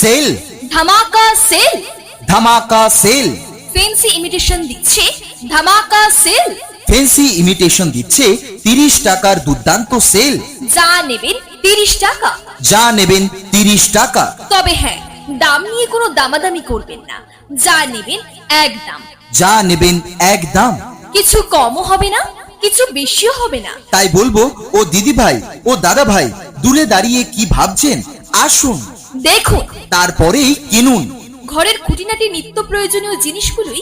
Sell, ধামাকা sell. ধামাকা sell. Fancy imitation দিচ্ছে ধামাকা সেল। ফ্যান্সি ইমিটেশন দিচ্ছে 30 টাকার দুর্দান্ত সেল। যা নেবেন 30 টাকা, যা নেবেন 30 টাকা। তবে হ্যাঁ, দাম নিয়ে কোনো দামাদামি করবেন না, যা নেবেন এক দাম। যা নেবেন এক দাম। কিছু কমও হবে না, কিছু বেশিও হবে না। তাই বলবো ও দিদি ভাই ও দাদা ভাই, দূরে দাঁড়িয়ে কি ভাবছেন, আসুন দেখুন, তারপরেই কিনুন। ঘরের খুঁটিনাটি নিত্য প্রয়োজনীয় জিনিসগুলোই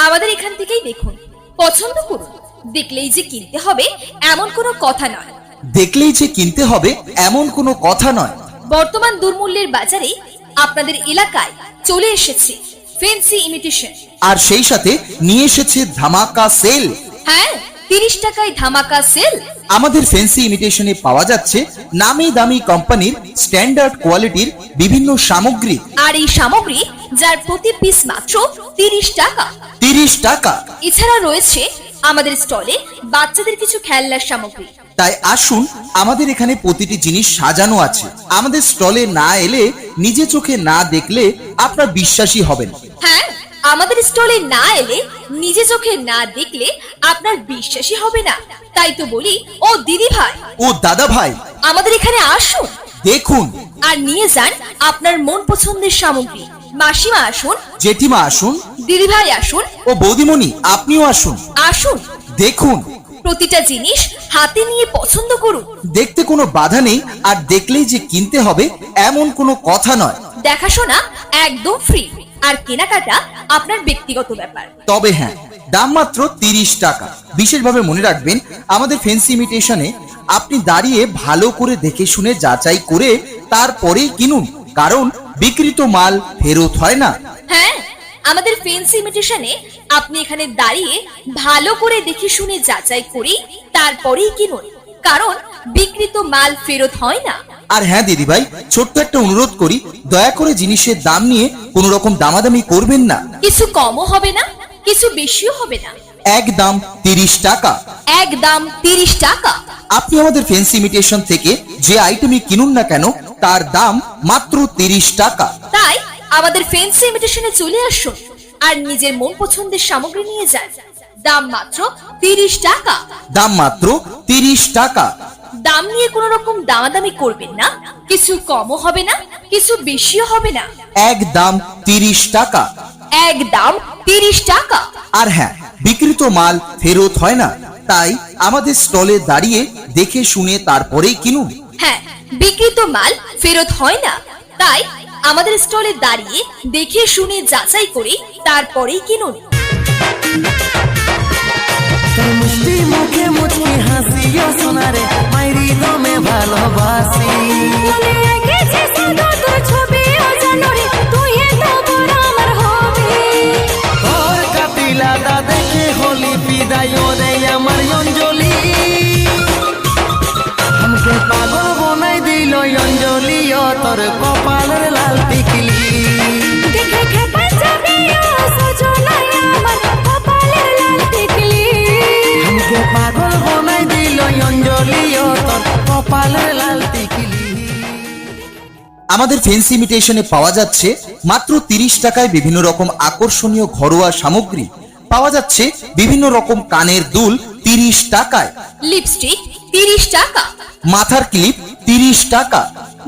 আমাদের এখান থেকেই দেখুন, পছন্দ করুন। দেখলেই যে কিনতে হবে এমন কোনো কথা নয়। দেখলেই যে কিনতে হবে এমন কোনো কথা নয়। বর্তমান দুর্মূল্যের বাজারে আপনাদের এলাকায় চলে এসেছে ফ্যান্সি ইমিটেশন, আর সেই সাথে নিয়ে এসেছে ধামাকা সেল। হ্যাঁ, 30 টাকায় ধামাকা সেল। আমাদের ফ্যান্সি ইমিটেশনে পাওয়া যাচ্ছে নামি দামি কোম্পানির স্ট্যান্ডার্ড কোয়ালিটির বিভিন্ন সামগ্রী। আর এই সামগ্রী যার প্রতি পিস মাত্র 30 টাকা। 30 টাকা। এছাড়া রয়েছে আমাদের স্টলে বাচ্চাদের কিছু খেলনার সামগ্রী। তাই আসুন, আমাদের এখানে প্রতিটি জিনিস সাজানো আছে। আমাদের স্টলে না এলে, নিজে চোখে না দেখলে আপনার বিশ্বাসই হবে না। হ্যাঁ, আমাদের স্টলে না এলে, নিজে চোখে না দেখলে আপনার বিশ্বাসই হবে না। তাই তো বলি ও দিদি ভাই ও দাদা ভাই, আমাদের এখানে আসুন, দেখুন আর নিয়ে যান আপনার মন পছন্দের সামগ্রী। মাসিমা আসুন, জেঠিমা আসুন, দিদি ভাই আসুন, ও বৌদিমণি আপনিও আসুন, আসুন। দেখুন। প্রতিটা জিনিস হাতে নিয়ে পছন্দ করুন। দেখতে কোনো বাধা নেই, আর দেখলেই যে কিনতে হবে এমন কোনো কথা নয়। দেখাশোনা একদম ফ্রি, আর কেনাকাটা আপনার ব্যক্তিগত ব্যাপার। তবে হ্যাঁ, দাম মাত্র 30 টাকা। বিশেষভাবে মনে রাখবেন, আমাদের ফ্যান্সি ইমিটেশনে আপনি দাঁড়িয়ে ভালো করে দেখে শুনে যাচাই করে তারপরেই কিনুন, কারণ বিক্রিত মাল ফেরত হয় না। হ্যাঁ, আমাদের ফ্যান্সি ইমিটেশনে আপনি এখানে দাঁড়িয়ে ভালো করে দেখে শুনে যাচাই করে তারপরেই কিনুন, কারণ বিক্রিত মাল ফেরত হয় না। আর হ্যাঁ দিদি ভাই, ছোট্ট একটা অনুরোধ করি, দয়া করে জিনিসের দাম নিয়ে কোনো রকম দামাদামি করবেন না। কিছু কমও হবে না, কিছু বেশিও হবে না। একদম 30 টাকা। একদম 30 টাকা। আপনি আমাদের ফ্যান্সি ইমিটেশন থেকে যে আইটেমই কিনুন না কেন, তার দাম মাত্র 30 টাকা। তাই আমাদের ফ্যান্সি ইমিটেশনে চলে আসুন, আর নিজের মন পছন্দের সামগ্রী নিয়ে যান। দাম মাত্র 30 টাকা। দাম মাত্র 30 টাকা। দাম নিয়ে কোনো রকম দামাদামি করবেন না, কিছু কমও হবে না, কিছু বেশিও হবে না। একদম 30 টাকা। একদম 30 টাকা। আর হ্যাঁ, বিক্রিত মাল ফেরত হয় না, তাই আমাদের স্টলে দাঁড়িয়ে দেখে শুনে তারপরেই কিনুন। হ্যাঁ, বিক্রিত মাল ফেরত হয় না, তাই আমাদের স্টলে দাঁড়িয়ে দেখে শুনে যাচাই করে তারপরেই কিনুন। তোর মিষ্টি মুখে মুচকি হাসিও সোনারে মাইরি দমে ভালোবাসি। তোর কাতিলাটা দেখে হলি বিদায় রে আমার অঞ্জলি। আমাকে পাগল বনাই দিল অঞ্জলি, ও তোর কপালের লাল টিকলি। আমাকে পাগল বনাই দিল অঞ্জলি, ও তোর কপালের লাল টিকলি। আমাদের ফ্যান্সি ইমিটেশনে পাওয়া যাচ্ছে মাত্র 30 টাকায় বিভিন্ন রকম আকর্ষণীয় ঘরোয়া সামগ্রী। পাওয়া যাচ্ছে বিভিন্ন রকম কানের দুল 30 টাকায়, লিপস্টিক 30 টাকা, মাথার ক্লিপ 30 টাকা,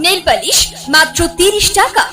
নেল পালিশ মাত্র 30 টাকা,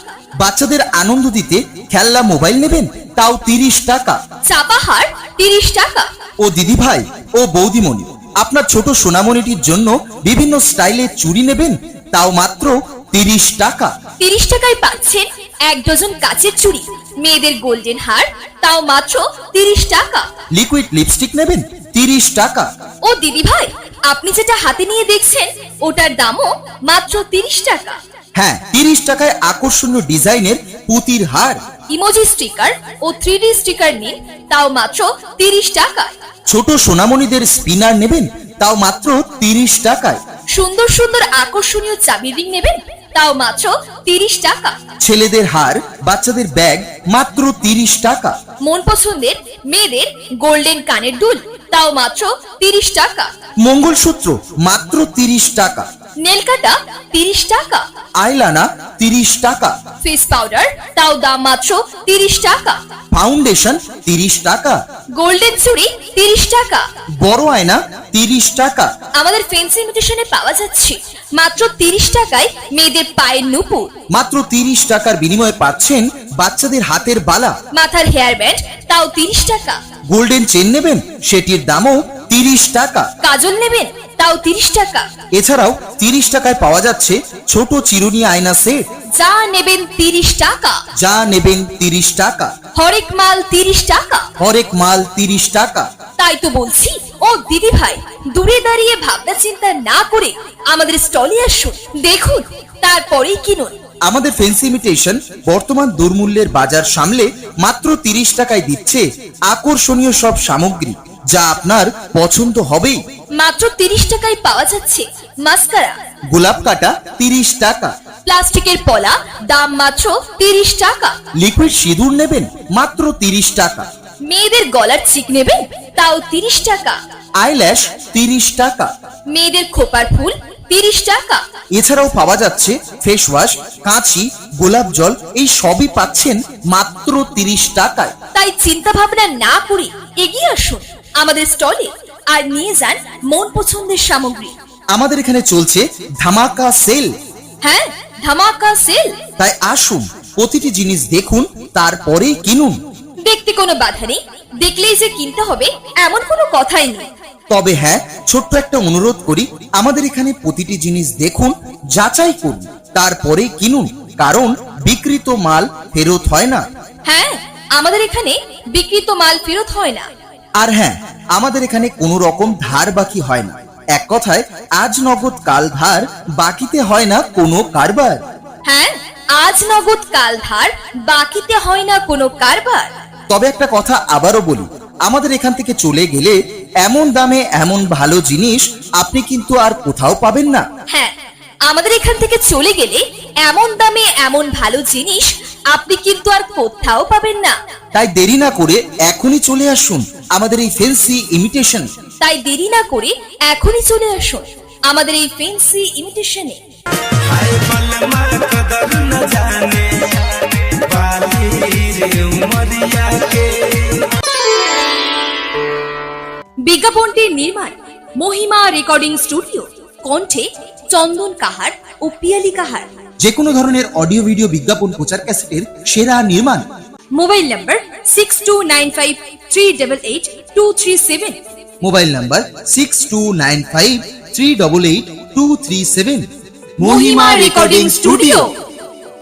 বাচ্চাদের আনন্দ দিতে খেলনা মোবাইল নেবেন, তাও 30 টাকা। চাপাহার 30 টাকা। ও দিদি ভাই ও বৌদিমণি, আপনার ছোট সোনামণিটির জন্য বিভিন্ন স্টাইলের চুড়ি নেবেন, তাও মাত্র 30 টাকা। 30 টাকায় পাচ্ছেন 1 ডজন কাচের চুড়ি, মেয়েদের গোল্ডেন হার, তাও মাত্র 30 টাকা। লিকুইড লিপস্টিক নেবেন 30 টাকা। ও দিদি ভাই, আপনি যেটা হাতে নিয়ে দেখছেন ওটার দামও মাত্র 30 টাকা। হ্যাঁ, 30 টাকায় আকর্ষণীয় ডিজাইনের পুতির হার, ইমোজি স্টিকার ও 3D স্টিকার নিন, তাও মাত্র 30 টাকায়। ছোট সোনামণিদের স্পিনার নেবেন, তাও মাত্র 30 টাকায়। সুন্দর সুন্দর আকর্ষণীয় চাবি রিং নেবেন, তাও মাত্র 30 টাকা। ছেলেদের হার, বাচ্চাদের ব্যাগ মাত্র 30 টাকা। মন পছন্দের মেয়েদের গোল্ডেন কানের দুল, তাও মাত্র 30 টাকা। মঙ্গলসূত্র মাত্র 30 টাকা। নেল কাটা 30 টাকা, আইলানা 30 টাকা, ফেস পাউডার তাও দাম মাত্র 30 টাকা, ফাউন্ডেশন 30 টাকা, গোল্ডেন চুড়ি 30 টাকা। বড় আয়না 30 টাকা। আমাদের ফেন্সি ইমিটেশনে পাওয়া যাচ্ছে মাত্র 30 টাকায় মেয়েদের পায়ের নুপুর, মাত্র 30 টাকার বিনিময়ে পাচ্ছেন বাচ্চাদের হাতের বালা, মাথার হেয়ার ব্যান্ড তাও 30 টাকা, গোল্ডেন চেন নেবেন সেটির দামও 30 টাকা। কাজল নেবেন তাও 30 টাকা। এছাড়াও 30 টাকায় পাওয়া যাচ্ছে ছোট চিরুনি আয়না সেট, যা নেবেন 30 টাকা, যা নেবেন 30 টাকা, হরেক মাল 30 টাকা। হরেক মাল 30 টাকা। তাই তো বলছি ও দিদি ভাই, দূরে দাঁড়িয়ে ভাবনা চিন্তা না করে আমাদের স্টলে আসুন, দেখুন, তারপরেই কিনুন। আমাদের ফেন্সি ইমিটেশন বর্তমান দুর্মূল্যের বাজার সামলে মাত্র 30 টাকায় দিচ্ছে আকর্ষণীয় সব সামগ্রী, যা আপনার পছন্দ হবেই। মাত্র 30 টাকায় পাওয়া যাচ্ছে মাস্কারা, গোলাপ কাটা 30 টাকা, প্লাস্টিকের পলা দাম মাত্র 30 টাকা, লিকুইড সিঁদুর নেবেন মাত্র 30 টাকা, মেয়েদের গলার চিক নেবেন তাও 30 টাকা, আইল্যাশ 30 টাকা। মেয়েদের খোপার ফুল 30 টাকা। এছাড়াও পাওয়া যাচ্ছে ফেস ওয়াশ, কাঁচি, গোলাপ জল, এই সবই পাচ্ছেন মাত্র 30 টাকায়। তাই চিন্তা ভাবনা না করে এগিয়ে আসুন আমাদের স্টলে আর নিয়ে যান মন পছন্দের সামগ্রী। আমাদের এখানে চলছে ধামাকা সেল, হ্যাঁ, ধামাকা সেল। তাই আসুন প্রতিটি জিনিস দেখুন, তারপরেই কিনুন। দেখতে কোনো বাধা নেই, দেখলেই যে কিনতে হবে এমন কোনো কথাই নেই। তবে হ্যাঁ, ছোট্ট একটা অনুরোধ করি, আমাদের এখানে প্রতিটি জিনিস দেখুন, যাচাই করুন, তারপরেই কিনুন, কারণ বিক্রিত মাল ফেরত হয় না। হ্যাঁ, আমাদের এখানে বিক্রিত মাল ফেরত হয় না। আর হ্যাঁ, আমাদের এখানে কোনো রকম ধার বাকি হয় না। এক কথায়, আজ নগদ কাল ধার, বাকিতে হয় না কোনো কারবার। হ্যাঁ, আজ নগদ কাল ধার, বাকিতে হয় না কোনো কারবার। তবে একটা কথা আবারও বলি, আমাদের এখান থেকে চলে গেলে এমন দামে এমন ভালো জিনিস আপনি কিন্তু আর কোথাও পাবেন না। হ্যাঁ, আমাদের এখান থেকে চলে গেলে এমন দামে এমন ভালো জিনিস আপনি কিন্তু আর কোথাও পাবেন না। তাই দেরি না করে এখনই চলে আসুন আমাদের এই ফেন্সি ইমিটেশন। তাই দেরি না করে এখনই চলে আসুন আমাদের এই ফেন্সি ইমিটেশনে। हाय बलमा कदर न जाने बाली रे उमरिया के। বিজ্ঞাপনটির নির্মাণ মহিমা রেকর্ডিং স্টুডিও, কণ্ঠে চন্দন কাহার ও পিয়ালি কাহার। যে কোনো ধরনের অডিও ভিডিও বিজ্ঞাপন প্রচার ক্যাসেটের সেরা নির্মাণ। Mobile number 6295388237। Mobile number 6295388237। মহিমা রেকর্ডিং স্টুডিও।